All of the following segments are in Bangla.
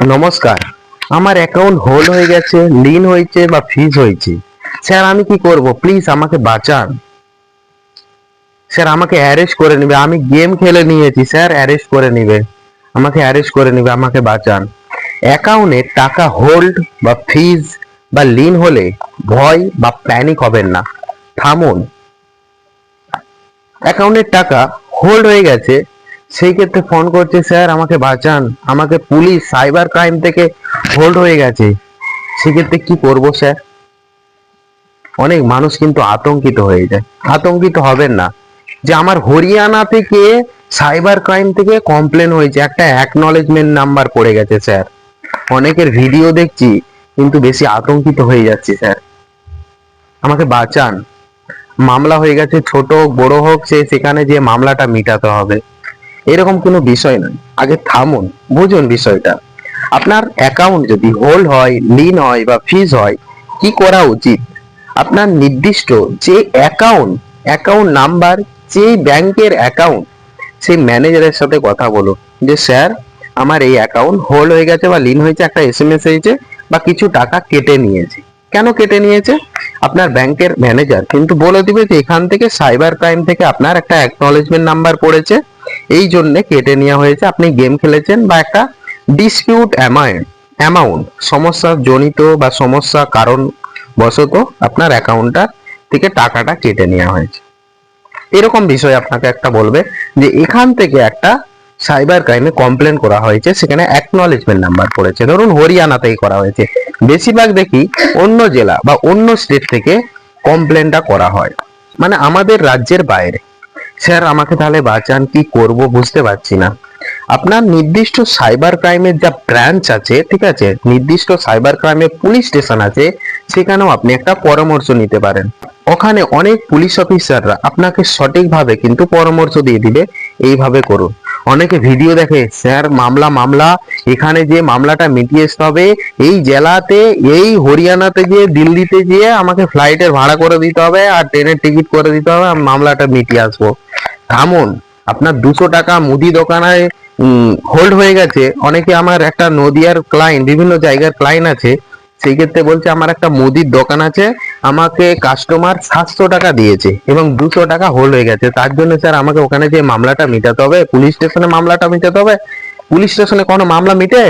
নমস্কার। আমার অ্যাকাউন্ট হোল্ড হয়ে গেছে, লিন হয়েছে বা ফ্রিজ হয়েছে। স্যার আমি কি করব? প্লিজ আমাকে বাঁচান। স্যার আমাকে অ্যারেস্ট করে নেবে, আমি গেম খেলে নিয়েছি স্যার, অ্যারেস্ট করে নেবে, আমাকে অ্যারেস্ট করে নেবে, আমাকে বাঁচান। অ্যাকাউন্টে টাকা হোল্ড বা ফ্রিজ বা লিন হলে ভয় বা প্যানিক হবেন না, থামুন। অ্যাকাউন্টের টাকা হোল্ড হয়ে গেছে, সেই ক্ষেত্রে ফোন করছে স্যার আমাকে বাঁচান, আমাকে পুলিশ সাইবার ক্রাইম থেকে হোল্ড হয়ে গেছে। সেক্ষেত্রে কি করব স্যার? অনেক মানুষ কিন্তু আতঙ্কিত হয়ে যায়। আতঙ্কিত হবেন না, যে আমার হরিয়ানা থেকে সাইবার ক্রাইম থেকে কমপ্লেন হয়েছে, একটা অ্যাকনলেজমেন্ট নাম্বার পড়ে গেছে স্যার। অনেকের ভিডিও দেখছি কিন্তু বেশি আতঙ্কিত হয়ে যাচ্ছি স্যার, আমাকে বাঁচান। মামলা হয়ে গেছে, ছোট হোক বড় হোক, সেখানে যে মামলাটা মিটাতে হবে, এরকম কোনো বিষয় নয়। আগে থামুন, বুঝুন বিষয়টা। আপনার অ্যাকাউন্ট যদি হোল্ড হয়, লিন হয় বা ফ্রিজ হয়, কি করা উচিত? আপনার নির্দিষ্ট যে অ্যাকাউন্ট নাম্বার, যে ব্যাংকের অ্যাকাউন্ট, সেই ম্যানেজারের সাথে কথা বলুন যে স্যার আমার এই অ্যাকাউন্ট হোল্ড হয়ে গেছে বা লিন হয়েছে, একটা এসএমএস হয়েছে বা কিছু টাকা কেটে নিয়েছে। কেন কেটে নিয়েছে? আপনার ব্যাংকের ম্যানেজার কিন্তু বলে দিবে যে এখান থেকে সাইবার ক্রাইম থেকে আপনার একটা অ্যাকনলেজমেন্ট নাম্বার পড়েছে, এই জন্য কেটে নেওয়া হয়েছে, আপনি গেম খেলেছেন বা একটা ডিসপিউট অ্যামাউন্ট সমস্যা জনিত বা সমস্যা কারণ বশত আপনার অ্যাকাউন্টটা থেকে টাকাটা কেটে নেওয়া হয়েছে। এরকম বিষয় আপনাকে একটা বলবে যে এখান থেকে একটা সাইবার ক্রাইমে কমপ্লেন করা হয়েছে, সেখানে অ্যাকনলেজমেন্ট নাম্বার পড়েছে, ধরুন হরিয়ানাতেই করা হয়েছে। বেশিরভাগ দেখি অন্য জেলা বা অন্য স্টেট থেকে কমপ্লেনটা করা হয়, মানে আমাদের রাজ্যের বাইরে। স্যার আমাকে তাহলে বাঁচান, কি করব বুঝতে পারছি না। আপনার নির্দিষ্ট সাইবার ক্রাইমের যা ব্রাঞ্চ আছে, ঠিক আছে, নির্দিষ্ট সাইবার ক্রাইমের পুলিশ স্টেশন আছে, সেখানেও আপনি একটা পরামর্শ নিতে পারেন। ওখানে অনেক পুলিশ অফিসাররা আপনাকে সঠিকভাবে কিন্তু পরামর্শ দিয়ে দিবে, এইভাবে করুন। অনেকে ভিডিও দেখে, স্যার মামলা এখানে যে মামলাটা মিটিয়ে আসতে হবে, এই জেলাতে, এই হরিয়ানাতে গিয়ে, দিল্লিতে গিয়ে আমাকে ফ্লাইটের ভাড়া করে দিতে হবে আর ট্রেনের টিকিট করে দিতে হবে, আমি মামলাটা মিটিয়ে আসবো। থামুন। আপনার 200 টাকা মুদি দোকানে হোল্ড হয়ে গেছে। অনেকে, আমার একটা নদিয়ার ক্লায়েন্ট, বিভিন্ন জায়গার ক্লায়েন্ট আছে, সেই ক্ষেত্রে বলছে আমার একটা মুদির দোকান আছে, আমাকে কাস্টমার 700 টাকা দিয়েছে এবং 200 টাকা হোল্ড হয়ে গেছে, তার জন্য স্যার আমাকে ওখানে যে মামলাটা মিটাতে হবে, পুলিশ স্টেশনে মামলাটা মিটাতে হবে। পুলিশ স্টেশনে কোনো মামলা মিটে?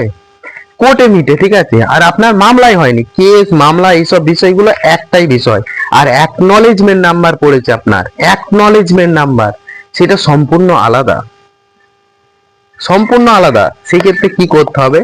কোর্টে মিটে, ঠিক আছে। আর আপনার মামলাই হয়নি, কেস মামলা এইসব বিষয়গুলো একটাই বিষয়, আর অ্যাকনলেজমেন্ট নাম্বার পড়েছে আপনার, অ্যাকনলেজমেন্ট নাম্বার, সেটা সম্পূর্ণ আলাদা, সম্পূর্ণ আলাদা। সেই ক্ষেত্রে কি করতে হবে?